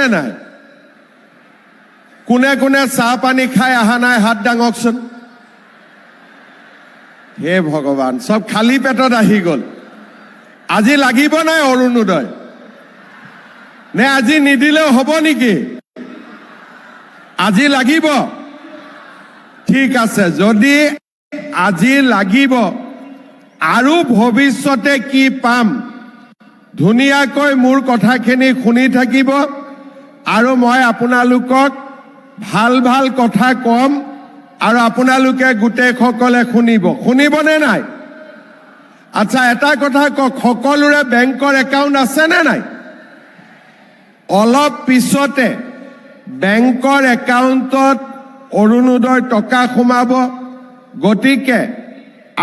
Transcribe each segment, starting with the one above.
নে নাই? কোনে কোনে চাহ পানী খাই অহা নাই হাত দাঙকচোন। হে ভগৱান, চব খালী পেটত আহি গ'ল। আজি লাগিব নাই অৰুণোদয়? নে আজি নিদিলেও হ'ব নেকি? আজি লাগিব? ঠিক আছে, যদি আজি লাগিব আৰু ভৱিষ্যতে কি পাম ধুনীয়াকৈ মোৰ কথাখিনি শুনি থাকিব আৰু মই আপোনালোকক ভাল ভাল কথা কম আৰু আপোনালোকে গোটেইসকলে শুনিবনে নাই? আচ্ছা, এটা কথা কওক, সকলোৰে বেংকৰ একাউণ্ট আছে নে নাই? অলপ পিছতে বেংকৰ একাউণ্টত অৰুণোদয় টকা সোমাব। গতিকে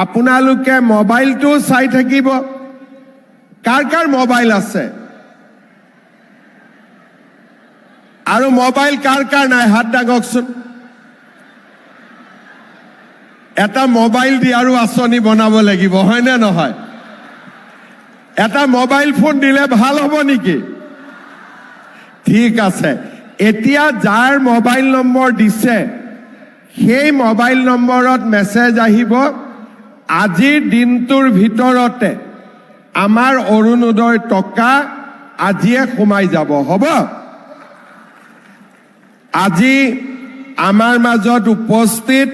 আপোনালোকে মোবাইলটো চাই থাকিব। কাৰ কাৰ মোবাইল আছে আৰু মোবাইল কাৰ কাৰ নাই হাত দাঙকচোন। এটা মোবাইল দি আৰু আঁচনি বনাব লাগিব, হয়নে নহয়? এটা মোবাইল ফোন দিলে ভাল হ'ব নেকি? ঠিক আছে, এতিয়া যাৰ মোবাইল নম্বৰ দিছে সেই মোবাইল নম্বৰত মেছেজ আহিব, আজিৰ দিনটোৰ ভিতৰতে আমাৰ অৰুণোদয় টকা আজিয়ে সোমাই যাব। হ'ব? আজি আমাৰ মাজত উপস্থিত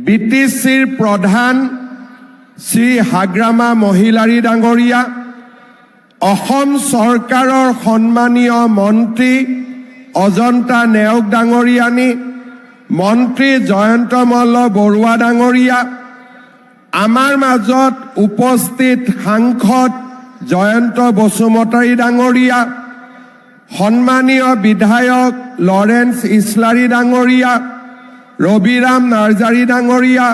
BTCৰ প্ৰধান শ্ৰী হাগ্ৰামা মহিলাৰী ডাঙৰীয়া, অসম চৰকাৰৰ সন্মানীয় মন্ত্ৰী অজন্তা নেওগ ডাঙৰীয়ানী, মন্ত্ৰী জয়ন্ত মল্ল বৰুৱা ডাঙৰীয়া, আমাৰ মাজত উপস্থিত সাংসদ জয়ন্ত বসুমতাৰী ডাঙৰীয়া, সন্মানীয় বিধায়ক লৰেন্স ইছলাৰী ডাঙৰীয়া, ৰবিৰাম নাৰ্জাৰী ডাঙৰীয়া,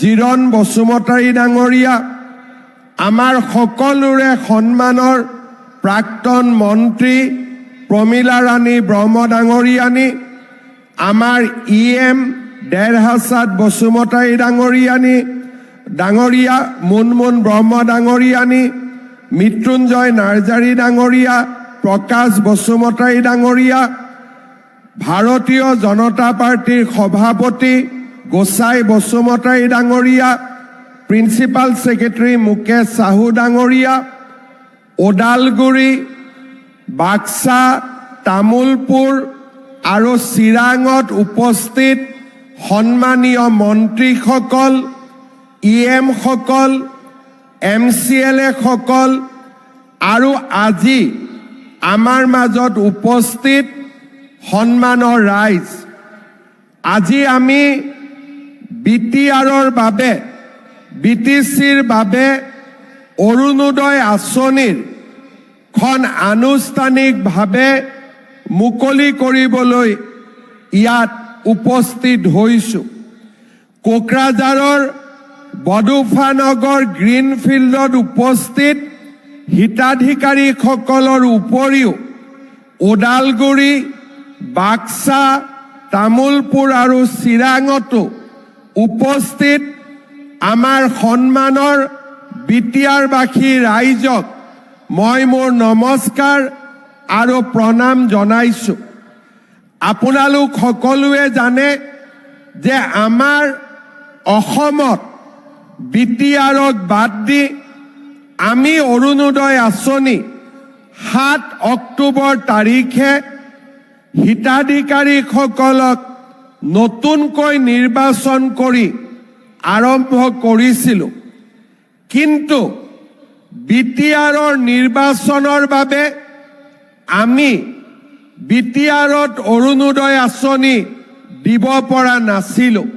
জিৰণ বসুমতাৰী ডাঙৰীয়া, আমাৰ সকলোৰে সন্মানৰ প্ৰাক্তন মন্ত্ৰী প্ৰমীলা ৰাণী ব্ৰহ্ম ডাঙৰীয়ানী, আমাৰ EM ডেৰহাছাদ বসুমতাৰী ডাঙৰীয়া, মুনমুন ব্ৰহ্ম ডাঙৰীয়ানী, মৃত্যুঞ্জয় নাৰ্জাৰী ডাঙৰীয়া, প্ৰকাশ বসুমতাৰী ডাঙৰীয়া, ভাৰতীয় জনতা পাৰ্টিৰ সভাপতি গোসাই বসুমতাৰী ডাঙৰীয়া, প্ৰিন্সিপাল ছেক্ৰেটাৰী মুকেশ চাহু ডাঙৰীয়া, ওদালগুৰি, বাক্সা, তামোলপুৰ আৰু চিৰাঙত উপস্থিত সন্মানীয় মন্ত্ৰীসকল, EM সকল, MCLA সকল আৰু আজি আমাৰ মাজত উপস্থিত সন্মানৰ ৰাইজ, আজি আমি BTRৰ বাবে, BTCৰ বাবে অৰুণোদয় আঁচনিৰ খন আনুষ্ঠানিকভাৱে মুকলি কৰিবলৈ ইয়াত উপস্থিত হৈছোঁ। কোকৰাঝাৰৰ বডোফানগৰ গ্ৰীণফিল্ডত উপস্থিত হিতাধিকাৰীসকলৰ উপৰিও ওদালগুৰি, বাক্সা, তামোলপুৰ আৰু চিৰাঙতো উপস্থিত আমাৰ সন্মানৰ BTRবাসী ৰাইজক মই মোৰ নমস্কাৰ আৰু প্ৰণাম জনাইছোঁ। আপোনালোক সকলোৱে জানে যে আমাৰ অসমত BTRক বাদ দি আমি অৰুণোদয় আঁচনি 7 অক্টোবৰ তাৰিখে হিতাধিকাৰীসকলক নতুনকৈ নিৰ্বাচন কৰি আৰম্ভ কৰিছিলোঁ। কিন্তু BTRৰ নিৰ্বাচনৰ বাবে আমি BTRত অৰুণোদয় আঁচনি দিব পৰা নাছিলোঁ।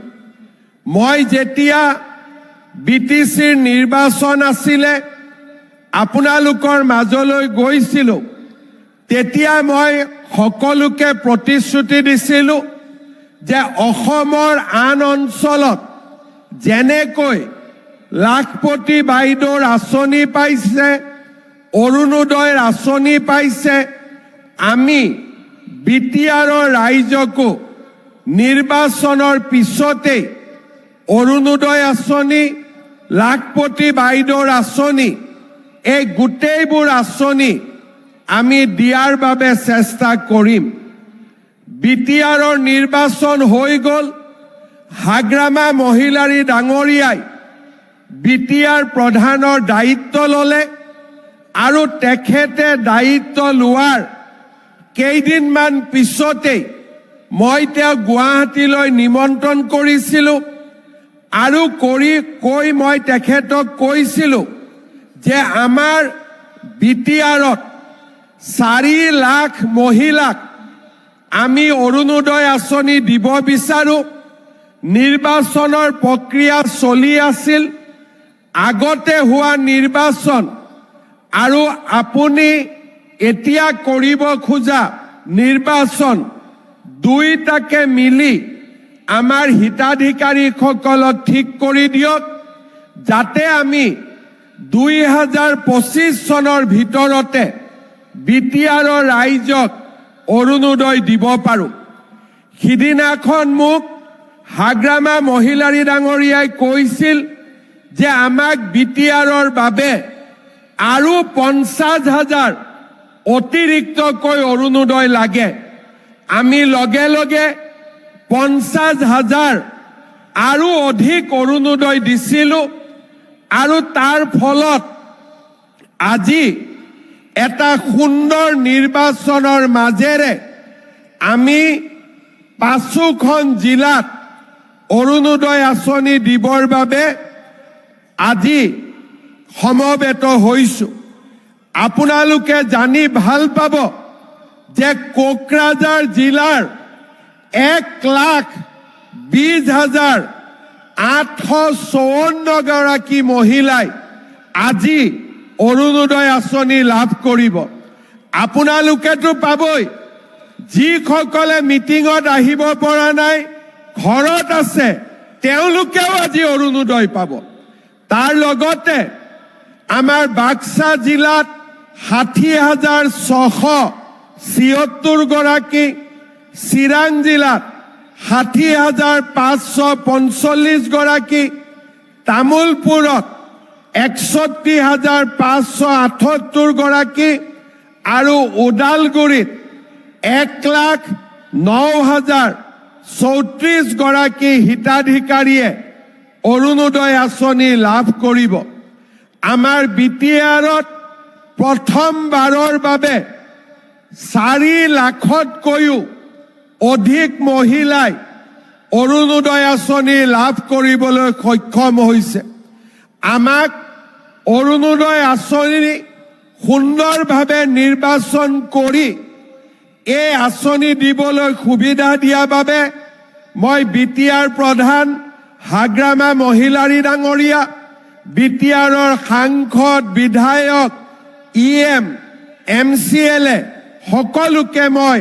মই যেতিয়া BTCৰ নিৰ্বাচন আছিলে আপোনালোকৰ মাজলৈ গৈছিলোঁ, তেতিয়া মই সকলোকে প্ৰতিশ্ৰুতি দিছিলোঁ যে অসমৰ আন অঞ্চলত যেনেকৈ লাখপতি বাইদেউৰ আঁচনি পাইছে, অৰুণোদয়ৰ আঁচনি পাইছে, আমি BTRৰ ৰাইজকো নিৰ্বাচনৰ পিছতেই অৰুণোদয় আঁচনি, লাখপতি বাইদেউৰ আঁচনি, এই গোটেইবোৰ আঁচনি আমি দিয়াৰ বাবে চেষ্টা কৰিম। বিটিআৰৰ নিৰ্বাচন হৈ গ'ল। হাগ্ৰামা মহিলাৰী ডাঙৰীয়াই বিটিআৰ প্ৰধানৰ দায়িত্ব ল'লে আৰু তেখেতে দায়িত্ব লোৱাৰ কেইদিনমান পিছতেই মই তেওঁক গুৱাহাটীলৈ নিমন্ত্ৰণ কৰিছিলোঁ আৰু কৈ মই তেখেতক কৈছিলোঁ যে আমাৰ বিটিআৰত 4 লাখ মহিলাক আমি অৰুণোদয় আঁচনি দিব বিচাৰোঁ। নিৰ্বাচনৰ প্ৰক্ৰিয়া চলি আছিল। আগতে হোৱা নিৰ্বাচন আৰু আপুনি এতিয়া কৰিব খোজা নিৰ্বাচন দুইটাকে মিলি আমাৰ হিতাধিকাৰীসকলক ঠিক কৰি দিয়ক, যাতে আমি 2025 চনৰ ভিতৰতে বিটিআৰৰ ৰাইজক অৰুণোদয় দিব পাৰোঁ। সিদিনাখন মোক হাগ্ৰামা মহিলাৰী ডাঙৰীয়াই কৈছিল যে আমাক বিটিআৰৰ বাবে আৰু 50,000 অতিৰিক্তকৈ অৰুণোদয় লাগে। আমি লগে লগে 50,000 আৰু অধিক অৰুণোদয় দিছিলোঁ আৰু তাৰ ফলত আজি এটা সুন্দৰ নিৰ্বাচনৰ মাজেৰে আমি 5খন জিলাত অৰুণোদয় আঁচনি দিবৰ বাবে আজি সমবেত হৈছোঁ। আপোনালোকে জানি ভাল পাব যে কোকৰাঝাৰ জিলাৰ 1,20,854 গৰাকী মহিলাই আজি অৰুণোদয় আঁচনি লাভ কৰিব। আপোনালোকেতো পাবই। যিসকলে মিটিঙত আহিব পৰা নাই, ঘৰত আছে, তেওঁলোকেও আজি অৰুণোদয় পাব। তাৰ লগতে আমাৰ বাক্সা জিলাত 60,676 গৰাকী, চিৰাং জিলাত 60,545 গৰাকী, তামুলপুৰত 61,578 গৰাকী আৰু ওদালগুৰিত 1,09,034 গৰাকী হিতাধিকাৰীয়ে অৰুণোদয় আঁচনি লাভ কৰিব। আমাৰ বিটিআৰত প্ৰথমবাৰৰ বাবে 4 লাখতকৈও অধিক মহিলাই অৰুণোদয় আঁচনি লাভ কৰিবলৈ সক্ষম হৈছে। আমাক অৰুণোদয় আঁচনি সুন্দৰভাৱে নিৰ্বাচন কৰি এই আঁচনি দিবলৈ সুবিধা দিয়াৰ বাবে মই বিটিআৰ প্ৰধান হাগ্ৰামা মহিলাৰী ডাঙৰীয়া, বিটিআৰৰ সাংসদ, বিধায়ক, EM, MCLA সকলোকে মই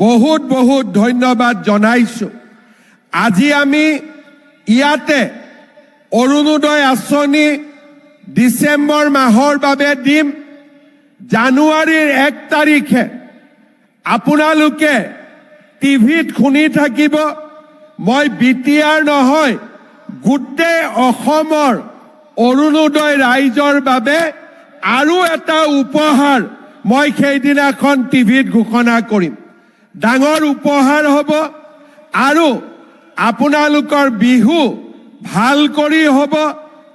বহুত বহুত ধন্যবাদ জনাইছোঁ। আজি আমি ইয়াতে অৰুণোদয় আঁচনি ডিচেম্বৰ মাহৰ বাবে দিম। জানুৱাৰীৰ 1 তাৰিখে আপোনালোকে টিভিত শুনি থাকিব, মই বিটিআৰ নহয়, গোটেই অসমৰ অৰুণোদয় ৰাইজৰ বাবে আৰু এটা উপহাৰ মই সেইদিনাখন টিভিত ঘোষণা কৰিম। ডাঙৰ উপহাৰ হ'ব আৰু আপোনালোকৰ বিহু ভাল কৰি হ'ব।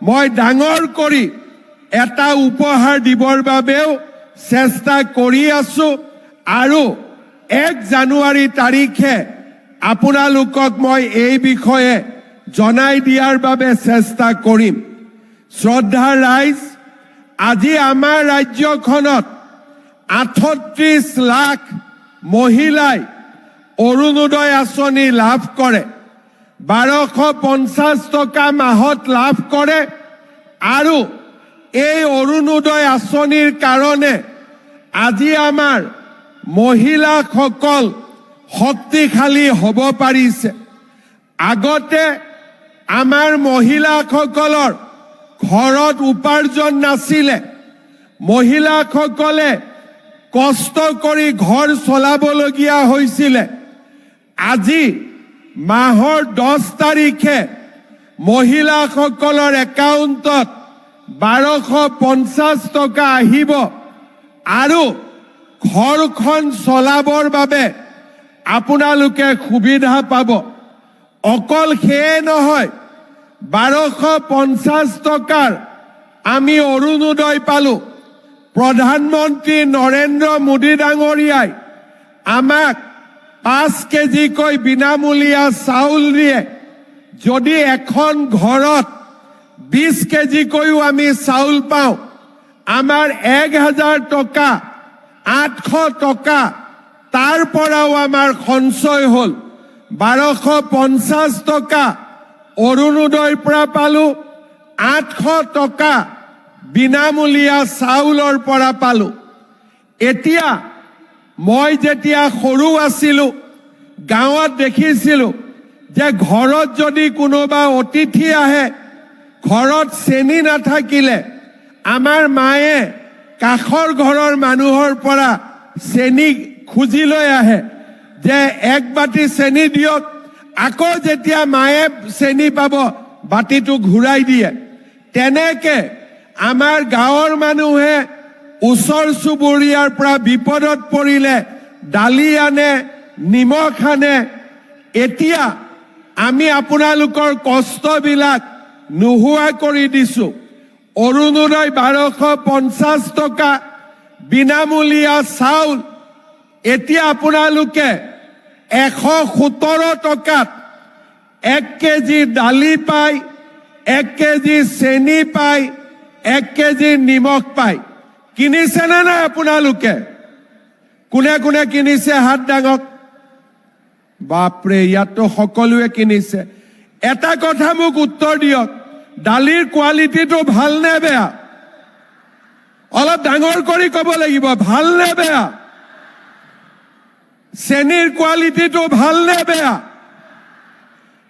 মই ডাঙৰ কৰি এটা উপহাৰ দিবৰ বাবেও চেষ্টা কৰি আছোঁ আৰু 1 জানুৱাৰী তাৰিখে আপোনালোকক মই এই বিষয়ে জনাই দিয়াৰ বাবে চেষ্টা কৰিম। শ্ৰদ্ধাৰ ৰাইজ, আজি আমাৰ ৰাজ্যখনত 38 লাখ মহিলাই অৰুণোদয় আঁচনি লাভ কৰে। 1250 টকা মাহত লাভ কৰে আৰু এই অৰুণোদয় আঁচনিৰ কাৰণে আজি আমাৰ মহিলাসকল শক্তিশালী হ'ব পাৰিছে। আগতে আমাৰ মহিলাসকলৰ ঘৰত উপাৰ্জন নাছিলে। মহিলাসকলে কষ্ট কৰি ঘৰ চলাবলগীয়া হৈছিলে। আজি মাহৰ 10 তাৰিখে মহিলাসকলৰ একাউণ্টত 1250 টকা আহিব আৰু ঘৰখন চলাবৰ বাবে আপোনালোকে সুবিধা পাব। অকল সেয়ে নহয়, 1250 টকাৰ আমি অৰুণোদয় পালোঁ। প্ৰধানমন্ত্ৰী নৰেন্দ্ৰ মোদী ডাঙৰীয়াই আমাক 5 কেজিকৈ বিনামূলীয়া চাউল দিয়ে। যদি এখন ঘৰত 20 কেজিকৈও আমি চাউল পাওঁ, আমাৰ 1000 টকা, 800 টকা তাৰ পৰাও আমাৰ সঞ্চয় হ'ল। 1250 টকা অৰুণোদয়ৰ পৰা পালোঁ, 800 টকা বিনামূলীয়া চাউলৰ পৰা পালোঁ। এতিয়া মই যেতিয়া সৰু আছিলোঁ, গাঁৱত দেখিছিলোঁ যে ঘৰত যদি কোনোবা অতিথি আহে, ঘৰত চেনি নাথাকিলে আমাৰ মায়ে কাষৰ ঘৰৰ মানুহৰ পৰা চেনি খুজি লৈ আহে যে 1 বাটি চেনি দিয়ক। আকৌ যেতিয়া মায়ে চেনি পাব, বাটিটো ঘূৰাই দিয়ে। তেনেকে আমাৰ গাঁৱৰ মানুহে ওচৰ চুবুৰীয়াৰ পৰা বিপদত পৰিলে দালি আনে, নিমখ আনে। এতিয়া আমি আপোনালোকৰ কষ্টবিলাক নোহোৱা কৰি দিছোঁ। অৰুণোদয় 1250 টকা, বিনামূলীয়া চাউল। এতিয়া আপোনালোকে 117 টকাত 1 কেজি দালি পায়, 1 কেজি চেনি পায়, 1 কেজি নিমখ পায়। কিনিছেনে নাই আপোনালোকে? কোনে কোনে কিনিছে হাত দাঙক। বাপৰে, ইয়াততো সকলোৱে কিনিছে। এটা কথা মোক উত্তৰ দিয়ক, দালিৰ কোৱালিটিটো ভাল নে বেয়া? অলপ ডাঙৰ কৰি ক'ব লাগিব, ভাল নে বেয়া? চেনিৰ কোৱালিটিটো ভাল নে বেয়া?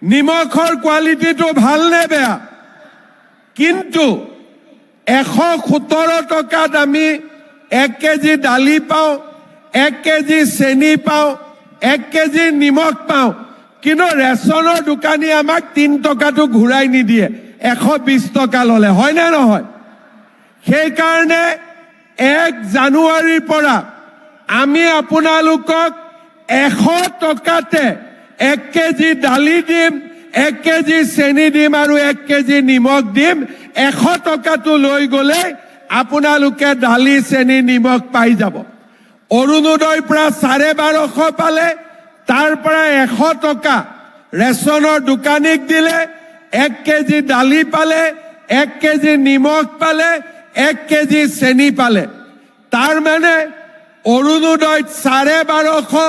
নিমখৰ কোৱালিটিটো ভাল নে বেয়া? কিন্তু 117 টকাত আমি 1 কেজি দালি পাওঁ, 1 কেজি চেনি পাওঁ, 1 কেজি নিমখ পাওঁ। কিন্তু ৰেচনৰ দোকানী আমাক 3 টকাটো ঘূৰাই নিদিয়ে 120 টকা ল'লে, হয় নে নহয়? সেইকাৰণে 1 জানুৱাৰীৰ পৰা আমি আপোনালোকক 100 টকাতে 1 কেজি দালি দিম, 1 কেজি চেনি দিম আৰু 1 কেজি নিমখ দিম। 100 টকাটো লৈ গ'লে আপোনালোকে দালি, চেনি, নিমখ পাই যাব। অৰুণোদয়ৰ পৰা 1250 পালে, তাৰ পৰা 100 টকা ৰেচনৰ দোকানীক দিলে, 1 কেজি দালি পালে, 1 কেজি নিমখ পালে, 1 কেজি চেনি পালে। তাৰ মানে অৰুণোদয়ত 1250,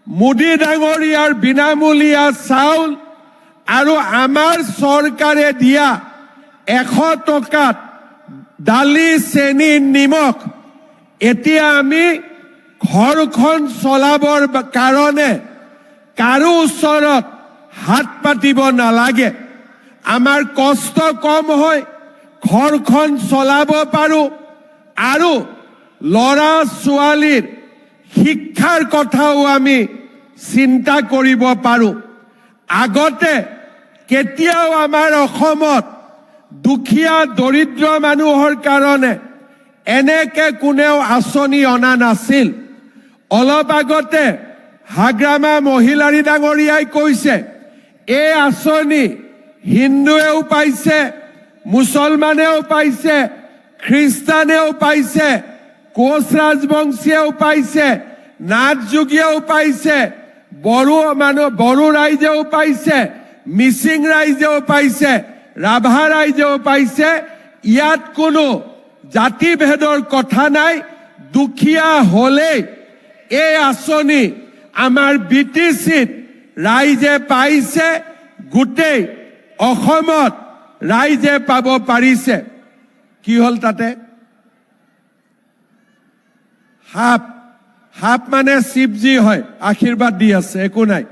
মোদী ডাঙৰীয়াৰ বিনামূলীয়া চাউল আৰু আমাৰ চৰকাৰে দিয়া 100 টকাত দালি, চেনি, নিমখ। এতিয়া আমি ঘৰখন চলাবৰ কাৰণে কাৰো ওচৰত হাত পাতিব নালাগে। আমাৰ কষ্ট কম হয়, ঘৰখন চলাব পাৰোঁ আৰু ল'ৰা ছোৱালীৰ শিক্ষাৰ কথাও আমি চিন্তা কৰিব পাৰোঁ। আগতে কেতিয়াও আমাৰ অসমত দুখীয়া দৰিদ্ৰ মানুহৰ কাৰণে এনেকে কোনেও আঁচনি অনা নাছিল। অলপ আগতে হাগ্ৰামা মহিলাৰী ডাঙৰীয়াই কৈছে, এই আঁচনি হিন্দুৱেও পাইছে, মুছলমানেও পাইছে, খ্ৰীষ্টানেও পাইছে, কোচ ৰাজবংশীয়েও পাইছে, নাথযোগীয়েও পাইছে, বড়ো ৰাইজেও পাইছে, মিচিং ৰাইজেও পাইছে, ৰাভা ৰাইজেও পাইছে। ইয়াত কোনো জাতিভেদৰ কথা নাই। দুখীয়া হ'লেই এই আঁচনি আমাৰ BTCত ৰাইজে পাইছে, গোটেই অসমত ৰাইজে পাব পাৰিছে। কি হ'ল তাতে? সাপ মানে শিৱজী হয়, আশীৰ্বাদ দি আছে, একো নাই,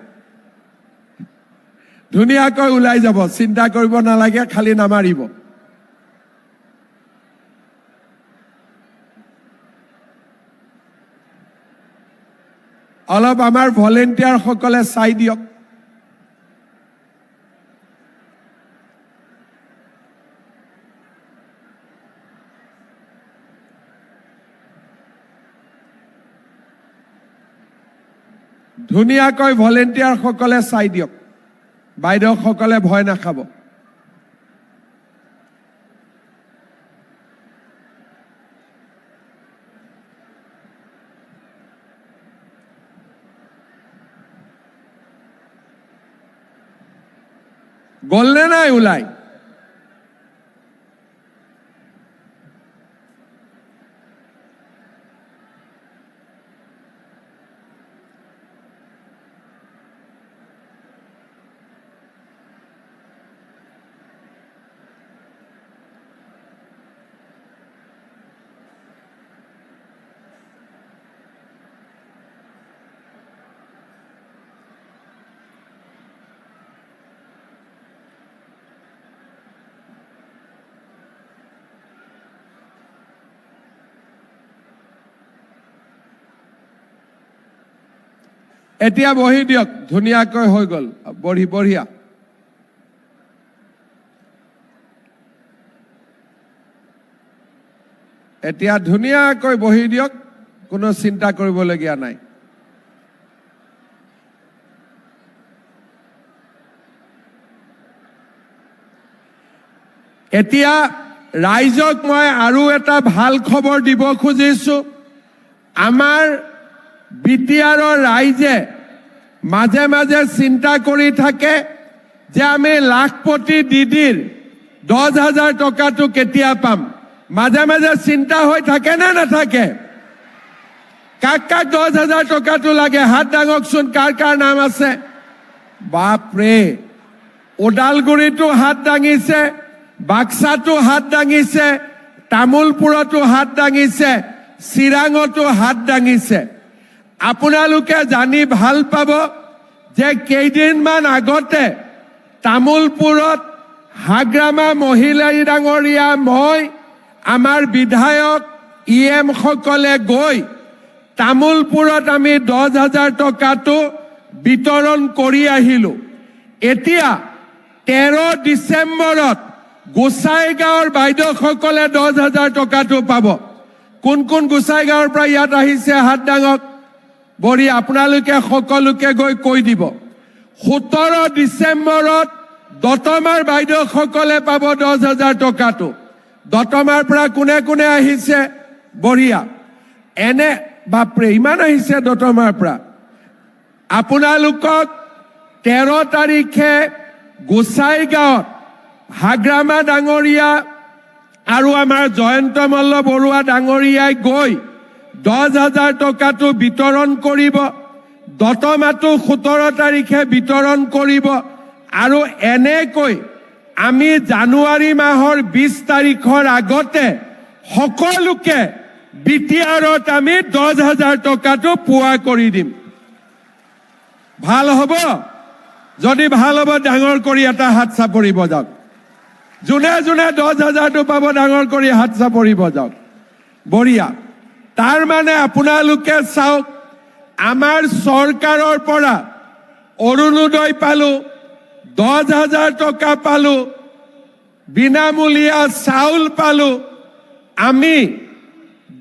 ধুনীয়াকৈ ওলাই যাব, চিন্তা কৰিব নালাগে, খালি নামাৰিব। অলপ আমাৰ ভলেণ্টিয়াৰ সকলে চাই দিয়ক। ধুনীয়াকৈ ভলেণ্টিয়াৰসকলে চাই দিয়ক, বাইদেউসকলে ভয় নাখাব। গ'লনে নাই ওলাই? এতিয়া বহি দিয়ক, ধুনীয়াকৈ হৈ গ'ল, বঢ়িয়া। এতিয়া ধুনীয়াকৈ বহি দিয়ক, কোনো চিন্তা কৰিবলগীয়া নাই। এতিয়া ৰাইজক মই আৰু এটা ভাল খবৰ দিব খুজিছো। আমাৰ বিটিআৰৰ ৰাইজে মাজে মাজে চিন্তা কৰি থাকে যে আমি লাখপতি দিদিৰ 10,000 টকাটো কেতিয়া পাম। মাজে মাজে চিন্তা হৈ থাকে নে নাথাকে? কাক কাক 10,000 টকাটো লাগে হাত দাঙকচোন, কাৰ কাৰ নাম আছে? বাপৰে, ওদালগুৰিতো হাত দাঙিছে, বাক্সাতো হাত দাঙিছে, তামোলপুৰতো হাত দাঙিছে, চিৰাঙতো হাত দাঙিছে। আপোনালোকে জানি ভাল পাব যে কেইদিনমান আগতে তামোলপুৰত হাগ্ৰামা মহিলা ডাঙৰীয়া, মই, আমাৰ বিধায়ক EM সকলে গৈ তামোলপুৰত আমি 10,000 টকাটো বিতৰণ কৰি আহিলো। এতিয়া 13 ডিচেম্বৰত গোসাইগাঁৱৰ বাইদেউসকলে 10,000 টকাটো পাব। কোন কোন গোসাইগাঁৱৰ পৰা ইয়াত আহিছে হাত দাঙক। বঢ়িয়া, আপোনালোকে সকলোকে গৈ কৈ দিব। 17 ডিচেম্বৰত দতমাৰ বাইদেউসকলে পাব 10,000 টকাটো। দতমাৰ পৰা কোনে কোনে আহিছে? বঢ়িয়া, এনে বাপৰে ইমান আহিছে দতমাৰ পৰা। আপোনালোকক 13 তাৰিখে গোসাইগাঁৱত হাগ্ৰামা ডাঙৰীয়া আৰু আমাৰ জয়ন্ত মল্ল বৰুৱা ডাঙৰীয়াই গৈ 10,000 টকাটো বিতৰণ কৰিব। দতমাটো 17 তাৰিখে বিতৰণ কৰিব। আৰু এনেকৈ আমি জানুৱাৰী মাহৰ 20 তাৰিখৰ আগতে সকলোকে বিটিআৰত আমি 10,000 টকাটো পোৱা কৰি দিম। ভাল হ'ব? যদি ভাল হ'ব ডাঙৰ কৰি এটা হাত চাপৰি বজাওক। যোনে যোনে 10,000টো পাব ডাঙৰ কৰি হাত চাপৰি বজাওক। বঢ়িয়া। তাৰ মানে আপোনালোকে চাওক, আমাৰ চৰকাৰৰ পৰা অৰুণোদয় পালো, 10,000 টকা পালো, বিনামূলীয়া চাউল পালো, আমি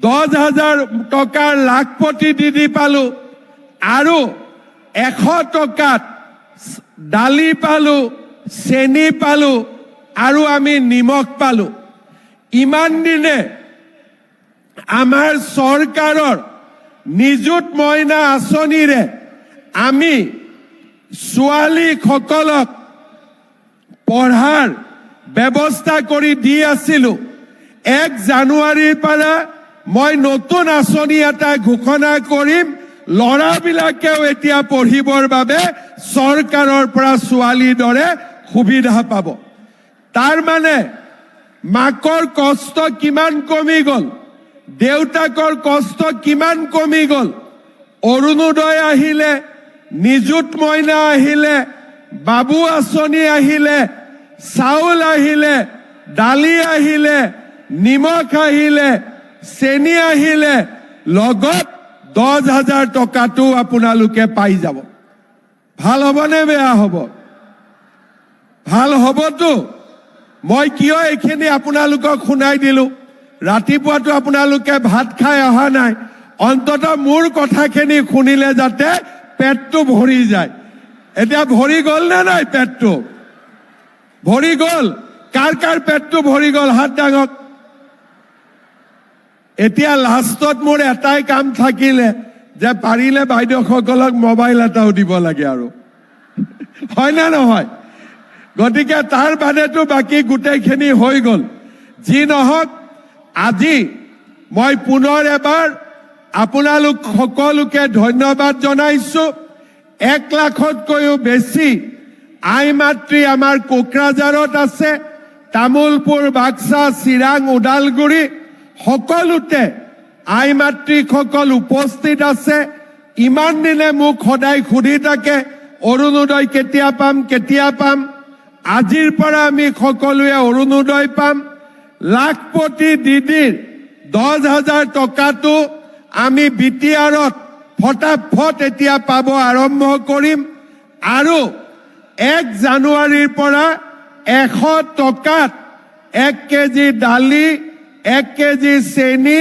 10,000 টকাৰ লাখপতি দিদি পালো, আৰু 100 টকাত দালি পালো, চেনি পালো, আৰু আমি নিমখ পালো। ইমান দিনে আমাৰ চৰকাৰৰ নিযুত মইনা আঁচনিৰে আমি ছোৱালীসকলক পঢ়াৰ ব্যৱস্থা কৰি দি আছিলো। 1 জানুৱাৰীৰ পৰা মই নতুন আঁচনি এটা ঘোষণা কৰিম। ল'ৰাবিলাকেও এতিয়া পঢ়িবৰ বাবে চৰকাৰৰ পৰা ছোৱালীৰ দৰে সুবিধা পাব। তাৰ মানে মাকৰ কষ্ট কিমান কমি গ'ল, দেউতাকৰ কষ্ট কিমান কমি গ'ল। অৰুণোদয় আহিলে, নিযুত মইনা আহিলে, বাবু আঁচনি আহিলে, চাউল আহিলে, দালি আহিলে, নিমখ আহিলে, চেনি আহিলে, লগত 10,000 টকাটো আপোনালোকে পাই যাব। ভাল হ'বনে বেয়া হ'ব? ভাল হ'বতো। মই কিয় এইখিনি আপোনালোকক শুনাই দিলো? ৰাতিপুৱাটো আপোনালোকে ভাত খাই অহা নাই, অন্ততঃ মোৰ কথাখিনি শুনিলে যাতে পেটটো ভৰি যায়। এতিয়া ভৰি গ'ল নে নাই? পেটটো ভৰি গ'ল। কাৰ কাৰ পেটটো ভৰি গ'ল? হাত দাঙক। এতিয়া লাষ্টত মোৰ এটাই কাম থাকিলে যে পাৰিলে বাইদেউসকলক মোবাইল এটাও দিব লাগে আৰু হয় না নহয়? গতিকে তাৰ বাদেতো বাকী গোটেইখিনি হৈ গ'ল। যি নহওক, আজি মই পুনৰ এবাৰ আপোনালোক সকলোকে ধন্যবাদ জনাইছো। 1 লাখতকৈও বেছি আই মাতৃ আমাৰ কোকৰাঝাৰত আছে। তামুলপুৰ, বাক্সা, চিৰাং, ওদালগুৰি সকলোতে আই মাতৃসকল উপস্থিত আছে। ইমান দিনে মোক সদায় সুধি থাকে অৰুণোদয় কেতিয়া পাম, কেতিয়া পাম। আজিৰ পৰা আমি সকলোৱে অৰুণোদয় পাম। লাখপতি দিদিৰ 10,000 টকাটো আমি বিটিআৰত ফটাফট এতিয়া পাব আৰম্ভ কৰিম। আৰু 1 জানুৱাৰীৰ পৰা 100 টকাত 1 কেজি দালি, 1 কেজি চেনি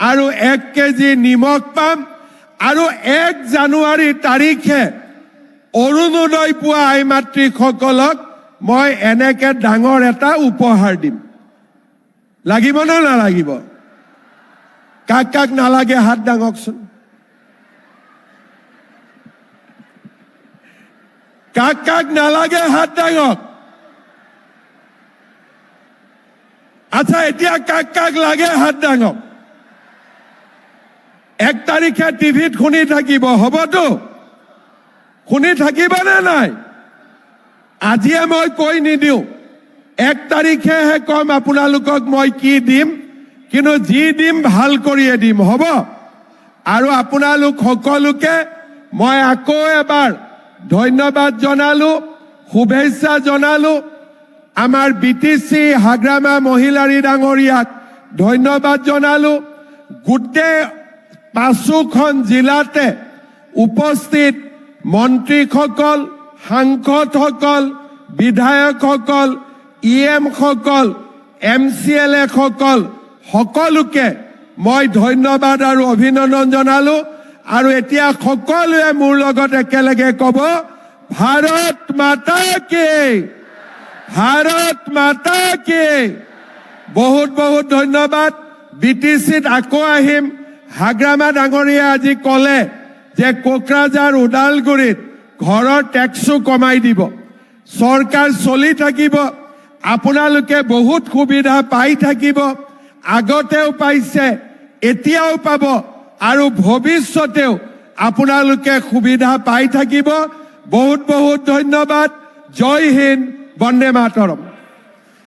আৰু 1 কেজি নিমখ পাম। আৰু 1 জানুৱাৰী তাৰিখে অৰুণোদয় পোৱা আই মাতৃসকলক মই এনেকে ডাঙৰ এটা উপহাৰ দিম। লাগিব নে নালাগিব? কাক কাক নালাগে হাত দাঙকচোন। কাক কাক নালাগে হাত দাঙক। আচ্ছা, এতিয়া কাক কাক লাগে হাত দাঙক। 1 তাৰিখে টিভিত শুনি থাকিব, হ'বতো? শুনি থাকিবনে নাই? আজিয়ে মই কৈ নিদিওঁ, 1 তাৰিখেহে কম আপোনালোকক মই কি দিম। কিন্তু যি দিম ভাল কৰিয়ে দিম, হ'ব? আৰু আপোনালোক সকলোকে মই আকৌ এবাৰ ধন্যবাদ জনালো, শুভেচ্ছা জনালো। আমাৰ বিটিচি হাগ্ৰামা মহিলাৰী ডাঙৰীয়াক ধন্যবাদ জনালো। গোটেই 5খন জিলাতে উপস্থিত মন্ত্ৰীসকল, সাংসদসকল, বিধায়কসকল, EM সকল, MCLA সকল সকলোকে মই ধন্যবাদ আৰু অভিনন্দন জনালো। আৰু এতিয়া সকলোৱে মোৰ লগত একেলগে ক'ব, ভাৰত মাতা কি, ভাৰত মাতা কি। বহুত বহুত ধন্যবাদ। বিটিচিত আকৌ আহিম। হাগ্ৰামা ডাঙৰীয়া আজি ক'লে যে কোকৰাঝাৰ, ওদালগুৰিত ঘৰৰ টেক্সো কমাই দিব। চৰকাৰ চলি থাকিব। আপোনালোকে বহুত সুবিধা পাই থাকিব। আগতেও পাইছে, এতিয়াও পাব আৰু ভৱিষ্যতেও আপোনালোকে সুবিধা পাই থাকিব। বহুত বহুত ধন্যবাদ। জয় হিন্দ, বন্দে মাতৰম।